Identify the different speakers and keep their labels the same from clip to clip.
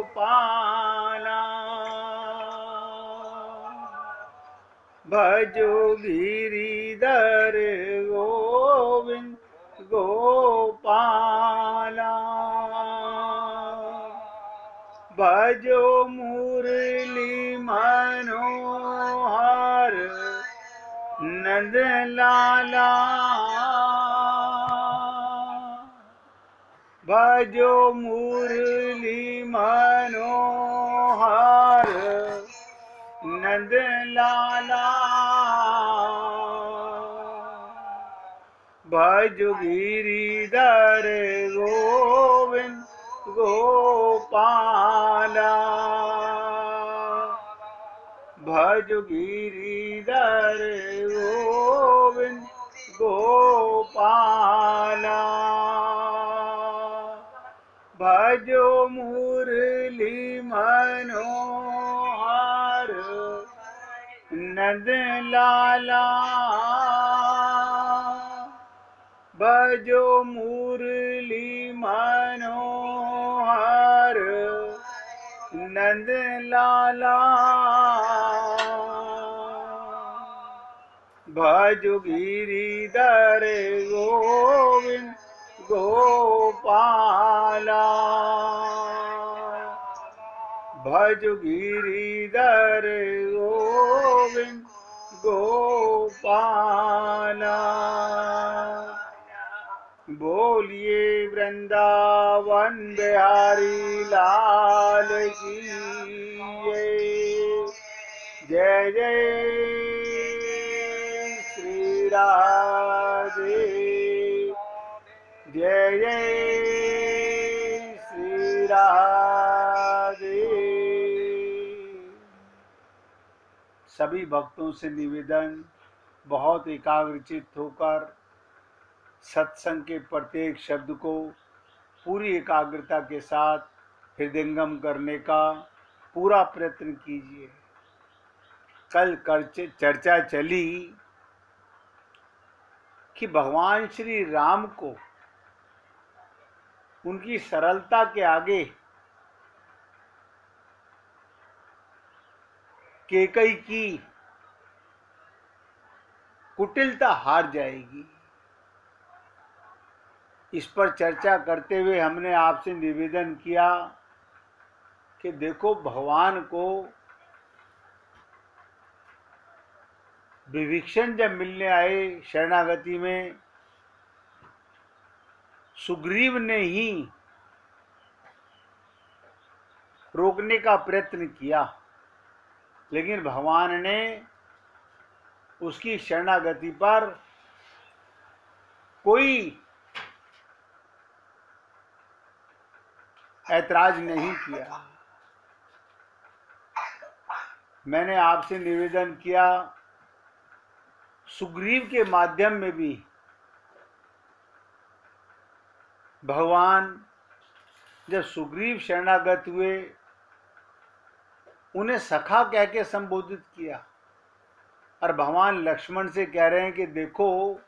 Speaker 1: गोपाला भजो गिरिधर गोविंद गोपाला भजो मुरली मनोहर नंद लाला भजो मुरली मनोहर नंद लाला भजो गिरिधर गोविंद गोपाला भजो गिरिधर गोविंद गोपाला भजो मुरली मनोहर नंद लाला भजो मुरली मनोहर नंद लाला भजो गिरिधर गोविंद गोपाला भजो गिरिधर गोविंद गोपाला बोलिए वृंदावन बिहारी लाल की जय जय श्री राधे जय जय श्री राधे। सभी भक्तों से निवेदन, बहुत एकाग्रचित्त होकर सत्संग के प्रत्येक शब्द को पूरी एकाग्रता के साथ हृदयंगम करने का पूरा प्रयत्न कीजिए। कल चर्चा चली कि भगवान श्री राम को उनकी सरलता के आगे कैकेयी की कुटिलता हार जाएगी। इस पर चर्चा करते हुए हमने आपसे निवेदन किया कि देखो, भगवान को विभीषण जब मिलने आए शरणागति में, सुग्रीव ने ही रोकने का प्रयत्न किया, लेकिन भगवान ने उसकी शरणागति पर कोई ऐतराज नहीं किया। मैंने आपसे निवेदन किया, सुग्रीव के माध्यम में भी भगवान जब सुग्रीव शरणागत हुए, उन्हें सखा कह के संबोधित किया, और भगवान लक्ष्मण से कह रहे हैं कि देखो,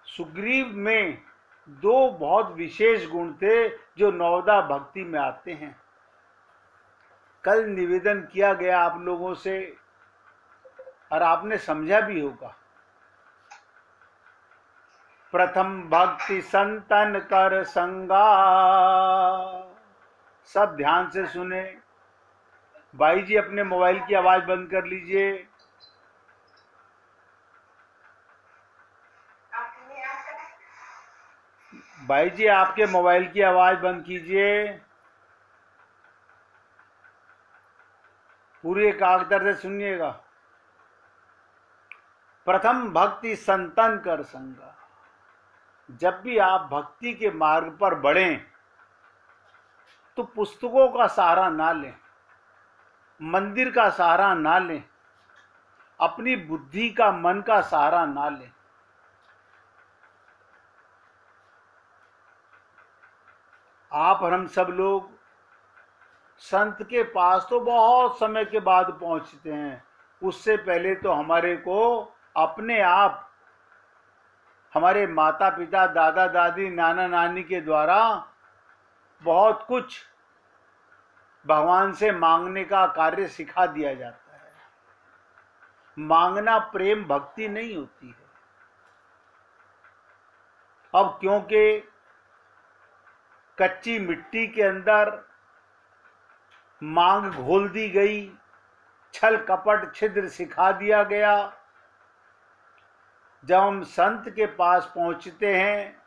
Speaker 1: सुग्रीव में दो बहुत विशेष गुण थे जो नवदा भक्ति में आते हैं। कल निवेदन किया गया आप लोगों से, और आपने समझा भी होगा। प्रथम भक्ति संतन कर संगा। सब ध्यान से सुने। भाई जी अपने मोबाइल की आवाज बंद कर लीजिए। भाई जी आपके मोबाइल की आवाज बंद कीजिए। पूरी एकाग्रता से सुनिएगा। प्रथम भक्ति संतन कर संगा। जब भी आप भक्ति के मार्ग पर बढ़ें तो पुस्तकों का सहारा ना लें, मंदिर का सहारा ना लें, अपनी बुद्धि का, मन का सहारा ना लें। आप और हम सब लोग संत के पास तो बहुत समय के बाद पहुंचते हैं। उससे पहले तो हमारे को अपने आप, हमारे माता पिता, दादा दादी, नाना नानी के द्वारा बहुत कुछ भगवान से मांगने का कार्य सिखा दिया जाता है। मांगना प्रेम भक्ति नहीं होती है। अब क्योंकि कच्ची मिट्टी के अंदर मांग घोल दी गई, छल कपट छिद्र सिखा दिया गया, जब हम संत के पास पहुंचते हैं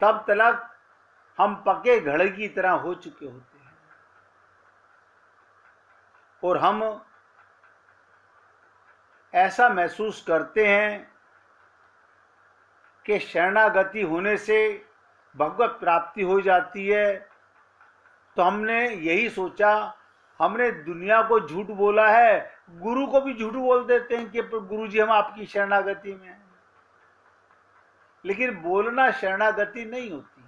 Speaker 1: तब तक हम पके घड़े की तरह हो चुके होते हैं और हम ऐसा महसूस करते हैं कि शरणागति होने से भगवत प्राप्ति हो जाती है। तो हमने यही सोचा, हमने दुनिया को झूठ बोला है, गुरु को भी झूठ बोल देते हैं कि गुरु जी हम आपकी शरणागति में हैं। लेकिन बोलना शरणागति नहीं होती।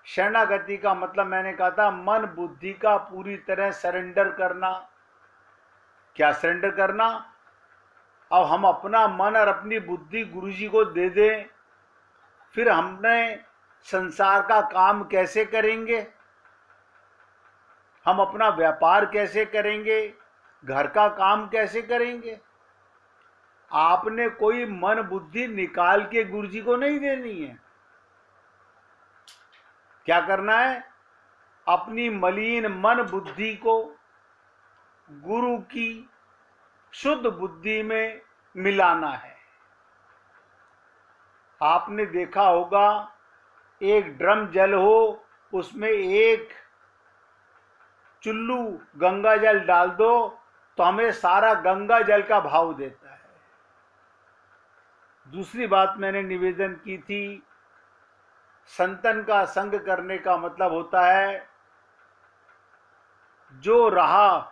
Speaker 1: शरणागति का मतलब मैंने कहा था मन बुद्धि का पूरी तरह सरेंडर करना। क्या सरेंडर करना? अब हम अपना मन और अपनी बुद्धि गुरु जी को दे दें, फिर हमने संसार का काम कैसे करेंगे, हम अपना व्यापार कैसे करेंगे, घर का काम कैसे करेंगे? आपने कोई मन बुद्धि निकाल के गुरु जी को नहीं देनी है। क्या करना है? अपनी मलिन मन बुद्धि को गुरु की शुद्ध बुद्धि में मिलाना है। आपने देखा होगा एक ड्रम जल हो, उसमें एक चुल्लू गंगा जल डाल दो तो हमें सारा गंगा जल का भाव देता है। दूसरी बात मैंने निवेदन की थी, संतन का संग करने का मतलब होता है जो रहा,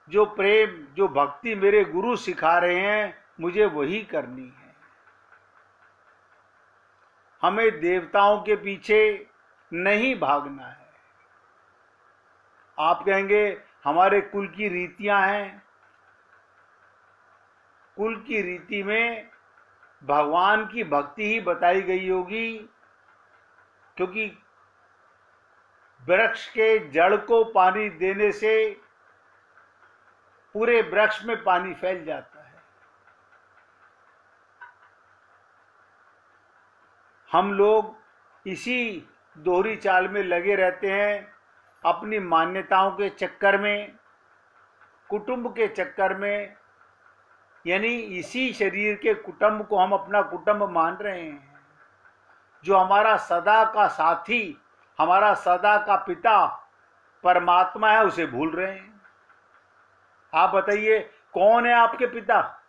Speaker 1: जो प्रेम, जो भक्ति मेरे गुरु सिखा रहे हैं मुझे वही करनी है। हमें देवताओं के पीछे नहीं भागना है। आप कहेंगे हमारे कुल की रीतियां हैं। कुल की रीति में भगवान की भक्ति ही बताई गई होगी, क्योंकि वृक्ष के जड़ को पानी देने से पूरे वृक्ष में पानी फैल जाता है। हम लोग इसी दोहरी चाल में लगे रहते हैं, अपनी मान्यताओं के चक्कर में, कुटुंब के चक्कर में, यानी इसी शरीर के कुटुंब को हम अपना कुटुंब मान रहे हैं। जो हमारा सदा का साथी, हमारा सदा का पिता परमात्मा है, उसे भूल रहे हैं। आप बताइए कौन है आपके पिता?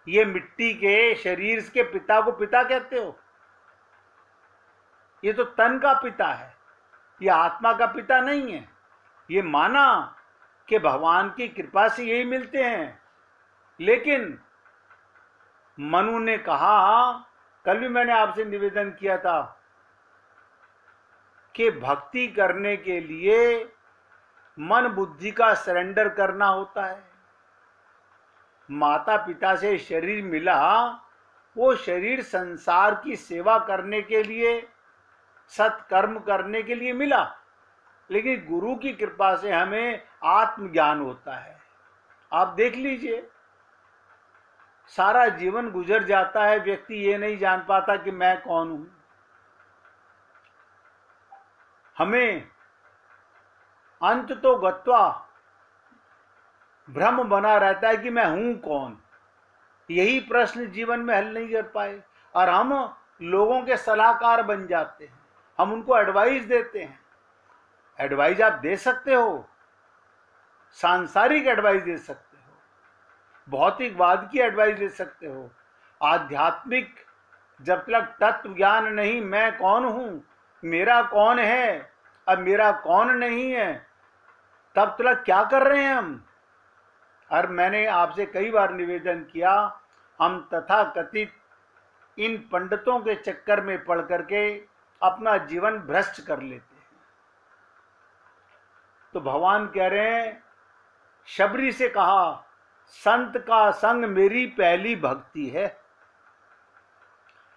Speaker 1: ये मिट्टी के शरीर के पिता को पिता कहते हो? ये तो तन का पिता है, ये आत्मा का पिता नहीं है। ये माना कि भगवान की कृपा से यही मिलते हैं, लेकिन मनु ने कहा, कल भी मैंने आपसे निवेदन किया था कि भक्ति करने के लिए मन बुद्धि का सरेंडर करना होता है। माता पिता से शरीर मिला, वो शरीर संसार की सेवा करने के लिए, सत्कर्म करने के लिए मिला, लेकिन गुरु की कृपा से हमें आत्मज्ञान होता है। आप देख लीजिए, सारा जीवन गुजर जाता है, व्यक्ति ये नहीं जान पाता कि मैं कौन हूं। हमें अंत तो गत्वा भ्रम बना रहता है कि मैं हूं कौन। यही प्रश्न जीवन में हल नहीं कर पाए और हम लोगों के सलाहकार बन जाते हैं। हम उनको एडवाइस देते हैं। एडवाइस आप दे सकते हो, सांसारिक एडवाइस दे सकते हो, भौतिकवाद की एडवाइस दे सकते हो। आध्यात्मिक जब तक तत्व ज्ञान नहीं, मैं कौन हूं, मेरा कौन है, अब मेरा कौन नहीं है, तब तक क्या कर रहे हैं हम? और मैंने आपसे कई बार निवेदन किया, हम तथाकथित इन पंडितों के चक्कर में पड़ करके अपना जीवन भ्रष्ट कर लेते हैं। तो भगवान कह रहे हैं, शबरी से कहा, संत का संग मेरी पहली भक्ति है।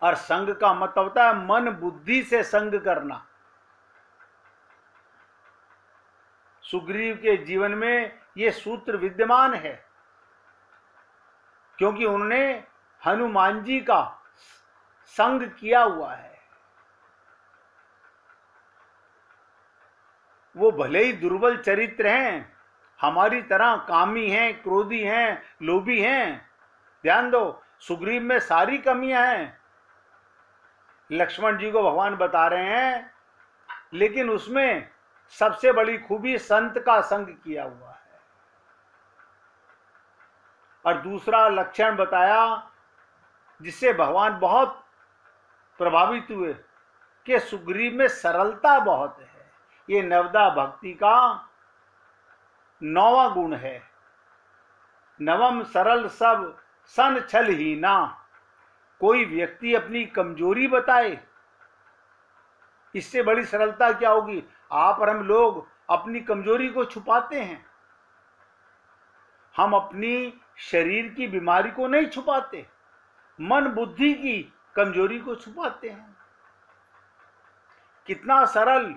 Speaker 1: और संग का मतलब होता है मन बुद्धि से संग करना। सुग्रीव के जीवन में यह सूत्र विद्यमान है, क्योंकि उन्होंने हनुमान जी का संग किया हुआ है। वो भले ही दुर्बल चरित्र हैं, हमारी तरह कामी हैं, क्रोधी हैं, लोभी हैं। ध्यान दो, सुग्रीव में सारी कमियां हैं, लक्ष्मण जी को भगवान बता रहे हैं, लेकिन उसमें सबसे बड़ी खूबी संत का संग किया हुआ है। और दूसरा लक्षण बताया जिससे भगवान बहुत प्रभावित हुए कि सुग्रीव में सरलता बहुत है। ये नवदा भक्ति का 9वां गुण है। नवम सरल सब सन छल ही ना। कोई व्यक्ति अपनी कमजोरी बताए, इससे बड़ी सरलता क्या होगी। आप और हम लोग अपनी कमजोरी को छुपाते हैं, हम अपनी शरीर की बीमारी को नहीं छुपाते, मन बुद्धि की कमजोरी को छुपाते हैं। कितना सरल।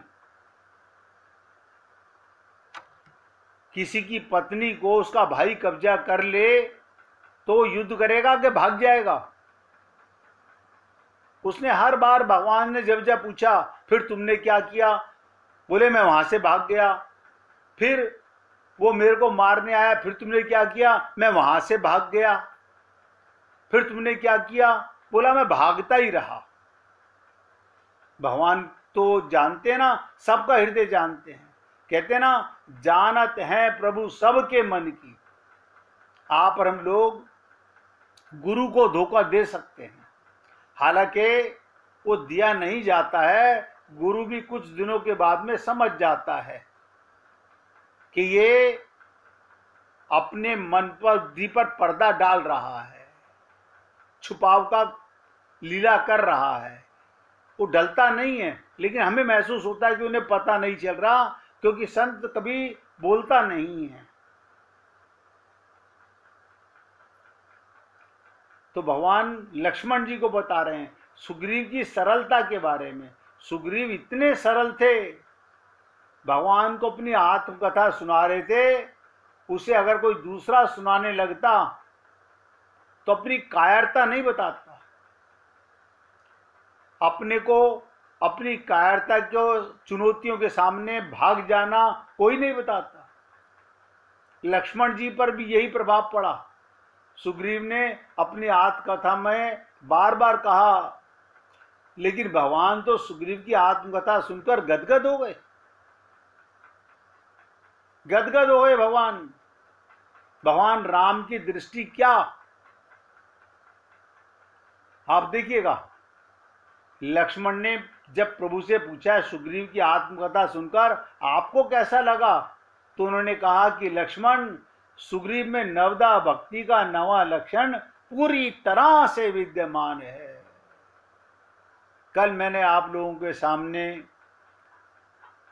Speaker 1: किसी की पत्नी को उसका भाई कब्जा कर ले तो युद्ध करेगा कि भाग जाएगा। उसने हर बार, भगवान ने जब जब पूछा फिर तुमने क्या किया, बोले मैं वहां से भाग गया। फिर वो मेरे को मारने आया, फिर तुमने क्या किया, मैं वहां से भाग गया। फिर तुमने क्या किया, बोला मैं भागता ही रहा। भगवान तो जानते ना, सबका हृदय जानते हैं। कहते ना, जानत हैं प्रभु सबके मन की। आप और हम लोग गुरु को धोखा दे सकते हैं, हालांकि वो दिया नहीं जाता है। गुरु भी कुछ दिनों के बाद में समझ जाता है कि ये अपने मन पर बुद्धि पर पर्दा डाल रहा है, छुपाव का लीला कर रहा है। वो डलता नहीं है, लेकिन हमें महसूस होता है कि उन्हें पता नहीं चल रहा, क्योंकि संत कभी बोलता नहीं है। तो भगवान लक्ष्मण जी को बता रहे हैं सुग्रीव की सरलता के बारे में। सुग्रीव इतने सरल थे, भगवान को अपनी आत्मकथा सुना रहे थे। उसे अगर कोई दूसरा सुनाने लगता तो अपनी कायरता नहीं बताता, अपने को अपनी कायरता को चुनौतियों के सामने भाग जाना कोई नहीं बताता। लक्ष्मण जी पर भी यही प्रभाव पड़ा। सुग्रीव ने अपनी आत्मकथा में बार बार कहा, लेकिन भगवान तो सुग्रीव की आत्मकथा सुनकर गदगद हो गए। गदगद हो गए भगवान राम की दृष्टि क्या। आप देखिएगा, लक्ष्मण ने जब प्रभु से पूछा सुग्रीव की आत्मकथा सुनकर आपको कैसा लगा, तो उन्होंने कहा कि लक्ष्मण, सुग्रीव में नवदा भक्ति का नवा लक्षण पूरी तरह से विद्यमान है। कल मैंने आप लोगों के सामने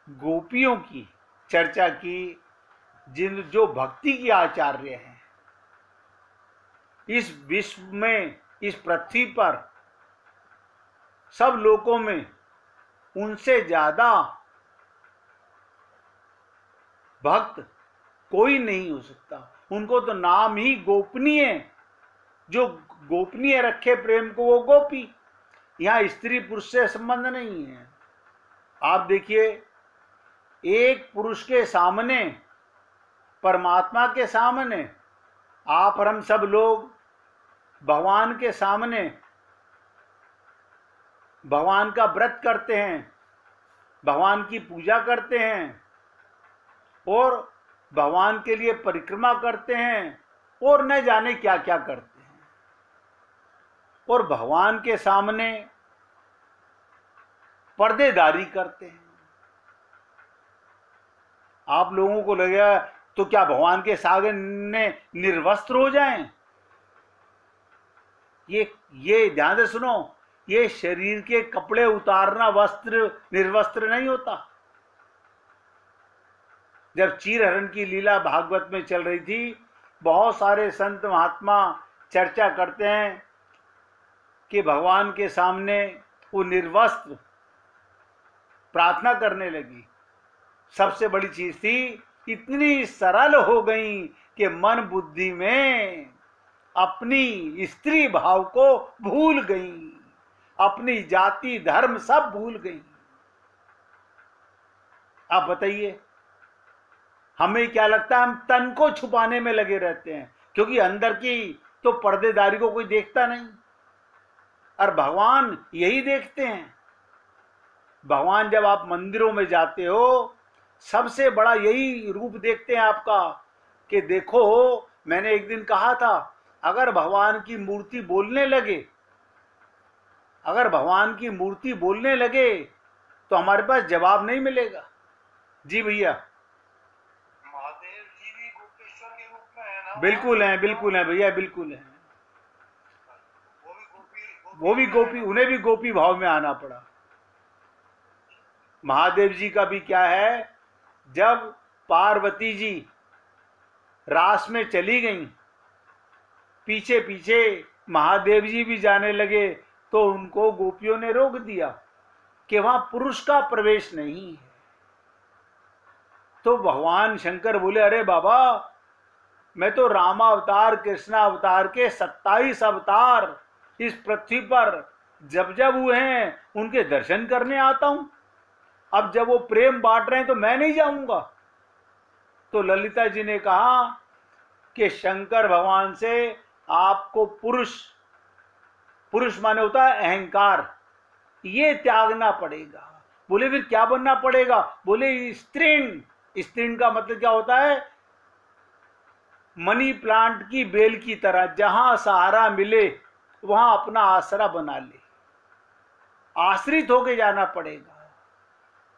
Speaker 1: गोपियों की चर्चा की, जो भक्ति की आचार्य हैं। इस विश्व में, इस पृथ्वी पर, सब लोकों में उनसे ज्यादा भक्त कोई नहीं हो सकता। उनको तो नाम ही गोपनीय, जो गोपनीय रखे प्रेम को वो गोपी। यहां स्त्री पुरुष से संबंध नहीं है। आप देखिए, एक पुरुष के सामने, परमात्मा के सामने, आप और हम सब लोग भगवान के सामने भगवान का व्रत करते हैं, भगवान की पूजा करते हैं और भगवान के लिए परिक्रमा करते हैं और न जाने क्या क्या करते हैं। और भगवान के सामने पर्देदारी करते हैं। आप लोगों को लगेगा तो क्या भगवान के सामने निर्वस्त्र हो जाएं? ये ध्यान से सुनो, ये शरीर के कपड़े उतारना वस्त्र निर्वस्त्र नहीं होता। जब चीरहरण की लीला भागवत में चल रही थी, बहुत सारे संत महात्मा चर्चा करते हैं कि भगवान के सामने वो निर्वस्त्र प्रार्थना करने लगी। सबसे बड़ी चीज थी, इतनी सरल हो गई कि मन बुद्धि में अपनी स्त्री भाव को भूल गई, अपनी जाति धर्म सब भूल गई। आप बताइए, हमें क्या लगता है? हम तन को छुपाने में लगे रहते हैं, क्योंकि अंदर की तो पर्देदारी को कोई देखता नहीं, और भगवान यही देखते हैं। भगवान जब आप मंदिरों में जाते हो, सबसे बड़ा यही रूप देखते हैं आपका, कि देखो, मैंने एक दिन कहा था, अगर भगवान की मूर्ति बोलने लगे, अगर भगवान की मूर्ति बोलने लगे तो हमारे पास जवाब नहीं मिलेगा। जी भैया।
Speaker 2: महादेव जी भी गोपेश्वर के रूप में है ना?
Speaker 1: बिल्कुल हैं, बिल्कुल हैं भैया, बिल्कुल हैं।
Speaker 2: वो भी गोपी,
Speaker 1: उन्हें भी गोपी भाव में आना पड़ा। महादेव जी का भी क्या है, जब पार्वती जी रास में चली गईं, पीछे पीछे महादेव जी भी जाने लगे, तो उनको गोपियों ने रोक दिया कि वहां पुरुष का प्रवेश नहीं है। तो भगवान शंकर बोले, अरे बाबा, मैं तो रामावतार कृष्णावतार के 27 अवतार इस पृथ्वी पर जब जब हुए हैं उनके दर्शन करने आता हूं। अब जब वो प्रेम बांट रहे हैं तो मैं नहीं जाऊंगा। तो ललिता जी ने कहा कि शंकर भगवान से आपको पुरुष माने होता है अहंकार, ये त्यागना पड़ेगा। बोले फिर क्या बनना पड़ेगा? बोले स्त्रीण। स्त्रीण का मतलब क्या होता है? मनी प्लांट की बेल की तरह, जहां सहारा मिले वहां अपना आसरा बना ले, आश्रित होके जाना पड़ेगा।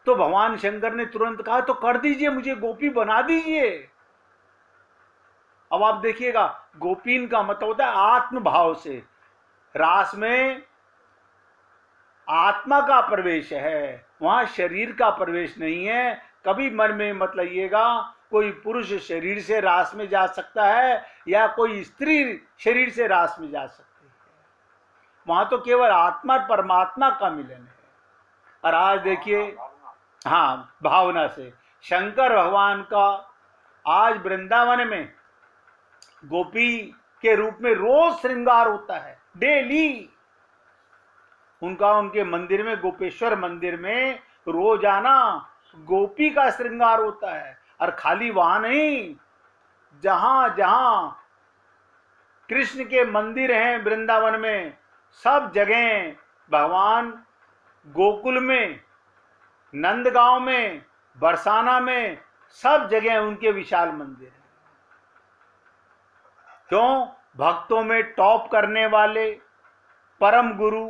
Speaker 1: तो भगवान शंकर ने तुरंत कहा, तो कर दीजिए, मुझे गोपी बना दीजिए। अब आप देखिएगा, गोपीन का मतलब होता है आत्म भाव से। रास में आत्मा का प्रवेश है, वहां शरीर का प्रवेश नहीं है। कभी मन में मत लाइएगा कोई पुरुष शरीर से रास में जा सकता है या कोई स्त्री शरीर से रास में जा सकती है। वहां तो केवल आत्मा परमात्मा का मिलन है। और आज देखिए, हाँ, भावना से शंकर भगवान का आज वृंदावन में गोपी के रूप में रोज श्रृंगार होता है, डेली। उनके मंदिर में, गोपेश्वर मंदिर में रोजाना गोपी का श्रृंगार होता है। और खाली वहां नहीं, जहां जहां कृष्ण के मंदिर हैं वृंदावन में, सब जगह भगवान गोकुल में, नंदगांव में, बरसाना में, सब जगह उनके विशाल मंदिर हैं। क्यों? भक्तों में टॉप करने वाले परम गुरु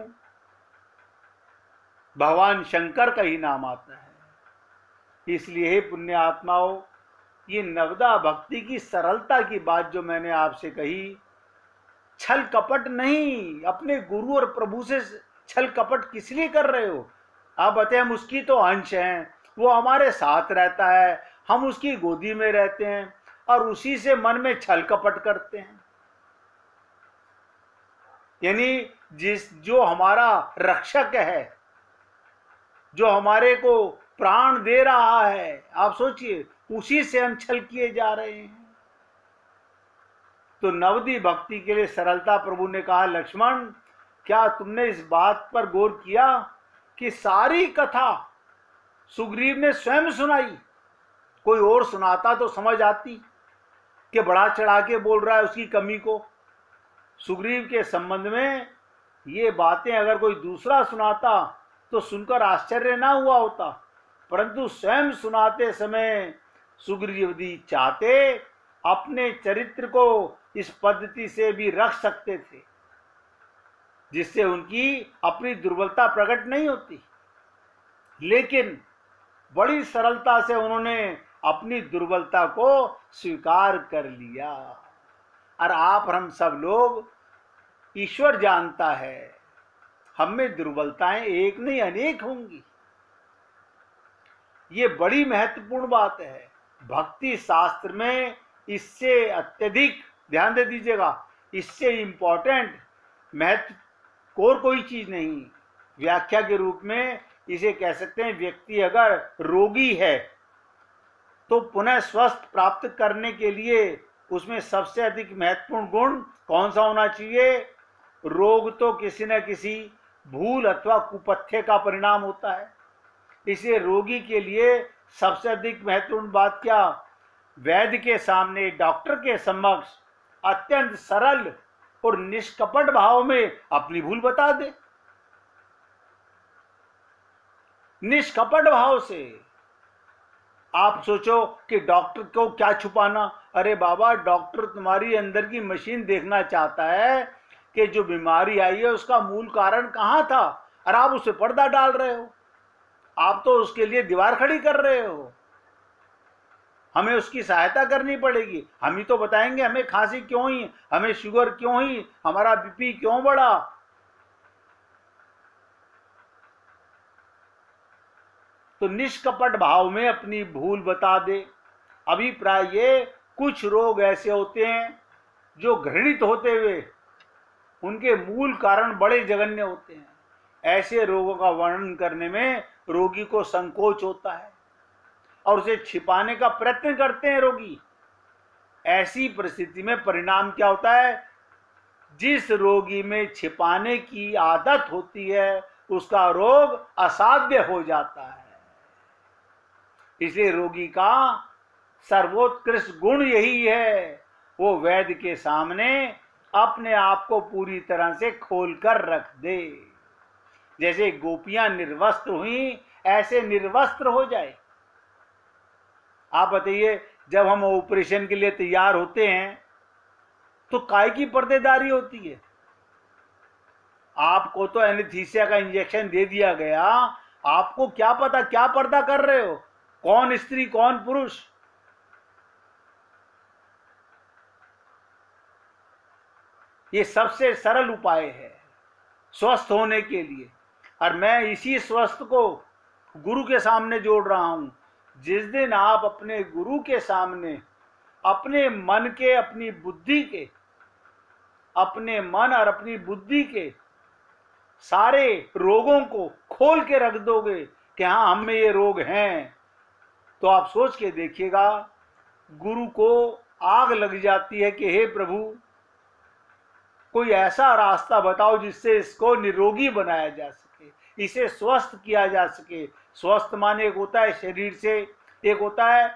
Speaker 1: भगवान शंकर का ही नाम आता है। इसलिए हे पुण्य आत्माओं, ये नवदा भक्ति की सरलता की बात जो मैंने आपसे कही, छल कपट नहीं। अपने गुरु और प्रभु से छल कपट किस लिए कर रहे हो? आप बताएं, हम उसकी तो अंश हैं, वो हमारे साथ रहता है, हम उसकी गोदी में रहते हैं और उसी से मन में छल कपट करते हैं। यानी जो हमारा रक्षक है, जो हमारे को प्राण दे रहा है, आप सोचिए, उसी से हम छल किए जा रहे हैं। तो नवदी भक्ति के लिए सरलता प्रभु ने कहा, लक्ष्मण, क्या तुमने इस बात पर गौर किया कि सारी कथा सुग्रीव ने स्वयं सुनाई? कोई और सुनाता तो समझ आती कि बड़ा चढ़ा के बोल रहा है उसकी कमी को। सुग्रीव के संबंध में ये बातें अगर कोई दूसरा सुनाता तो सुनकर आश्चर्य ना हुआ होता, परंतु स्वयं सुनाते समय सुग्रीव जी चाहते अपने चरित्र को इस पद्धति से भी रख सकते थे जिससे उनकी अपनी दुर्बलता प्रकट नहीं होती, लेकिन बड़ी सरलता से उन्होंने अपनी दुर्बलता को स्वीकार कर लिया। और आप और हम सब लोग, ईश्वर जानता है, हम में दुर्बलताएं एक नहीं अनेक होंगी। ये बड़ी महत्वपूर्ण बात है। भक्ति शास्त्र में इससे अत्यधिक ध्यान दे दीजिएगा, इससे इंपॉर्टेंट, महत्व और कोई चीज नहीं। व्याख्या के रूप में इसे कह सकते हैं, व्यक्ति अगर रोगी है तो पुनः स्वस्थ प्राप्त करने के लिए उसमें सबसे अधिक महत्वपूर्ण गुण कौन सा होना चाहिए? रोग तो किसी न किसी भूल अथवा कुपथ्य का परिणाम होता है। इसलिए रोगी के लिए सबसे अधिक महत्वपूर्ण बात क्या? वैद्य के सामने, डॉक्टर के समक्ष अत्यंत सरल और निष्कपट भाव में अपनी भूल बता दे। निष्कपट भाव से। आप सोचो कि डॉक्टर को क्या छुपाना? अरे बाबा, डॉक्टर तुम्हारी अंदर की मशीन देखना चाहता है कि जो बीमारी आई है उसका मूल कारण कहां था, और आप उसे पर्दा डाल रहे हो। आप तो उसके लिए दीवार खड़ी कर रहे हो। हमें उसकी सहायता करनी पड़ेगी। हम ही तो बताएंगे हमें खांसी क्यों हुई, हमें शुगर क्यों हुई, हमारा बीपी क्यों बढ़ा। तो निष्कपट भाव में अपनी भूल बता दे। अभिप्राय ये, कुछ रोग ऐसे होते हैं जो घृणित होते हुए उनके मूल कारण बड़े जघन्य होते हैं। ऐसे रोगों का वर्णन करने में रोगी को संकोच होता है और उसे छिपाने का प्रयत्न करते हैं रोगी। ऐसी परिस्थिति में परिणाम क्या होता है? जिस रोगी में छिपाने की आदत होती है उसका रोग असाध्य हो जाता है। इसलिए रोगी का सर्वोत्कृष्ट गुण यही है, वो वैद्य के सामने अपने आप को पूरी तरह से खोलकर रख दे। जैसे गोपियां निर्वस्त्र हुई, ऐसे निर्वस्त्र हो जाए। आप बताइए, जब हम ऑपरेशन के लिए तैयार होते हैं तो काय की पर्देदारी होती है? आपको तो एनेस्थीसिया का इंजेक्शन दे दिया गया, आपको क्या पता क्या पर्दा कर रहे हो, कौन स्त्री कौन पुरुष। ये सबसे सरल उपाय है स्वस्थ होने के लिए। और मैं इसी स्वस्थ को गुरु के सामने जोड़ रहा हूं। जिस दिन आप अपने गुरु के सामने अपने मन के, अपनी बुद्धि के, अपने मन और अपनी बुद्धि के सारे रोगों को खोल के रख दोगे कि हाँ हम में ये रोग हैं, तो आप सोच के देखिएगा, गुरु को आग लग जाती है कि हे प्रभु, कोई ऐसा रास्ता बताओ जिससे इसको निरोगी बनाया जा सके, इसे स्वस्थ किया जा सके। स्वस्थ माने एक होता है शरीर से, एक होता है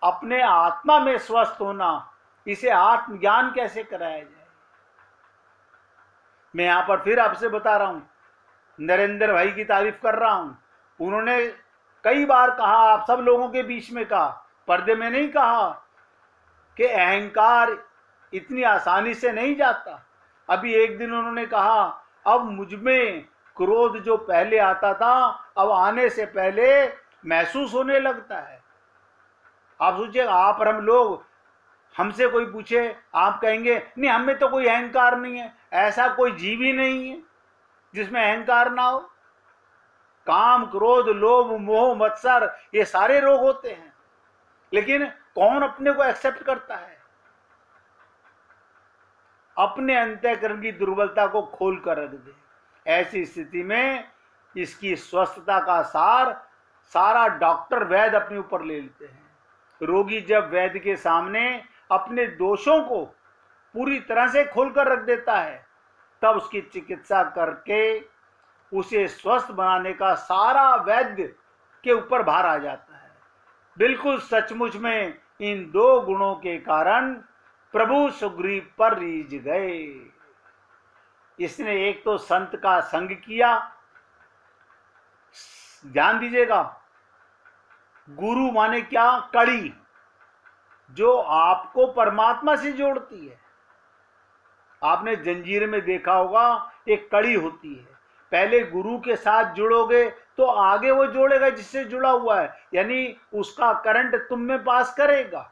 Speaker 1: अपने आत्मा में स्वस्थ होना। इसे आत्मज्ञान कैसे कराया जाए? मैं यहां पर फिर आपसे बता रहा हूं, नरेंद्र भाई की तारीफ कर रहा हूं। उन्होंने कई बार कहा, आप सब लोगों के बीच में कहा, पर्दे में नहीं कहा, कि अहंकार इतनी आसानी से नहीं जाता। अभी एक दिन उन्होंने कहा, अब मुझ में क्रोध जो पहले आता था अब आने से पहले महसूस होने लगता है। आप सोचिए, आप और हम लोग, हमसे कोई पूछे, आप कहेंगे नहीं हम में तो कोई अहंकार नहीं है। ऐसा कोई जीव ही नहीं है जिसमें अहंकार ना हो। काम, क्रोध, लोभ, मोह, मत्सर, ये सारे रोग होते हैं, लेकिन कौन अपने को एक्सेप्ट करता है? अपने अंतःकरण की दुर्बलता को खोल कर रख दे। ऐसी स्थिति में इसकी स्वस्थता का सार सारा डॉक्टर वैद्य अपने ऊपर ले लेते हैं। रोगी जब वैद्य के सामने अपने दोषों को पूरी तरह से खोलकर रख देता है, तब उसकी चिकित्सा करके उसे स्वस्थ बनाने का सारा वैद्य के ऊपर भार आ जाता है। बिल्कुल सचमुच में इन दो गुणों के कारण प्रभु सुग्रीव पर रीझ गए। इसने एक तो संत का संग किया। ध्यान दीजिएगा, गुरु माने क्या? कड़ी, जो आपको परमात्मा से जोड़ती है। आपने जंजीर में देखा होगा, एक कड़ी होती है। पहले गुरु के साथ जुड़ोगे तो आगे वो जोड़ेगा जिससे जुड़ा हुआ है, यानी उसका करंट तुम में पास करेगा।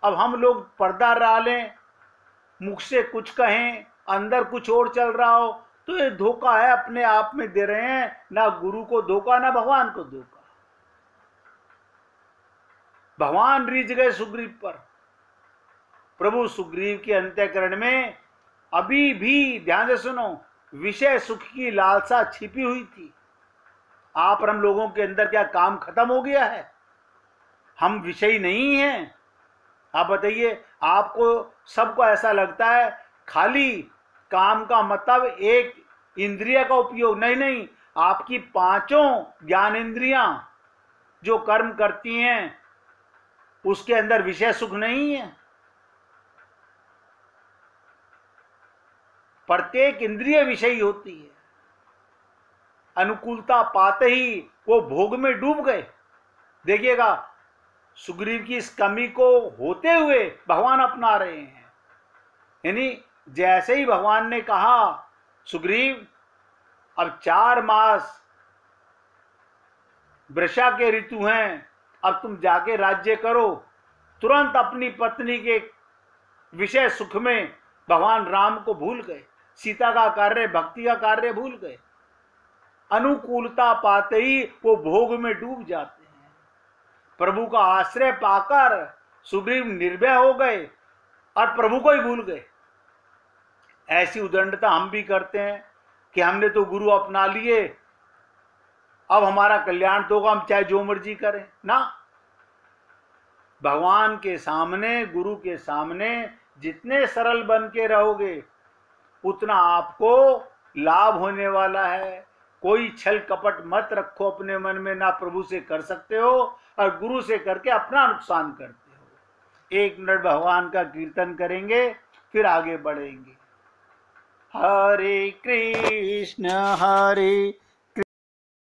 Speaker 1: अब हम लोग पर्दा डालें, मुख से कुछ कहें, अंदर कुछ और चल रहा हो, तो ये धोखा है, अपने आप में दे रहे हैं। ना गुरु को धोखा, ना भगवान को धोखा। भगवान रीझ गए सुग्रीव पर। प्रभु सुग्रीव के अंतःकरण में अभी भी, ध्यान से सुनो, विषय सुख की लालसा छिपी हुई थी। आप और हम लोगों के अंदर क्या काम खत्म हो गया है? हम विषयी नहीं हैं? आप बताइए, आपको सबको ऐसा लगता है खाली काम का मतलब एक इंद्रिय का उपयोग? नहीं नहीं, आपकी पांचों ज्ञान इंद्रियां जो कर्म करती हैं उसके अंदर विषय सुख नहीं है। प्रत्येक इंद्रिय विषयी होती है। अनुकूलता पाते ही वो भोग में डूब गए। देखिएगा, सुग्रीव की इस कमी को होते हुए भगवान अपना रहे हैं। यानी जैसे ही भगवान ने कहा सुग्रीव अब 4 मास वृषा के ऋतु हैं, अब तुम जाके राज्य करो, तुरंत अपनी पत्नी के विषय सुख में भगवान राम को भूल गए, सीता का कार्य, भक्ति का कार्य भूल गए। अनुकूलता पाते ही वो भोग में डूब जाते हैं। प्रभु का आश्रय पाकर सुग्रीव निर्भय हो गए और प्रभु को ही भूल गए। ऐसी उदंडता हम भी करते हैं कि हमने तो गुरु अपना लिए, अब हमारा कल्याण तो होगा, हम चाहे जो मर्जी करें ना। भगवान के सामने, गुरु के सामने जितने सरल बन के रहोगे उतना आपको लाभ होने वाला है। कोई छल कपट मत रखो अपने मन में, ना प्रभु से कर सकते हो और गुरु से करके अपना नुकसान करते हो। 1 मिनट भगवान का कीर्तन करेंगे, फिर आगे बढ़ेंगे। हरे कृष्ण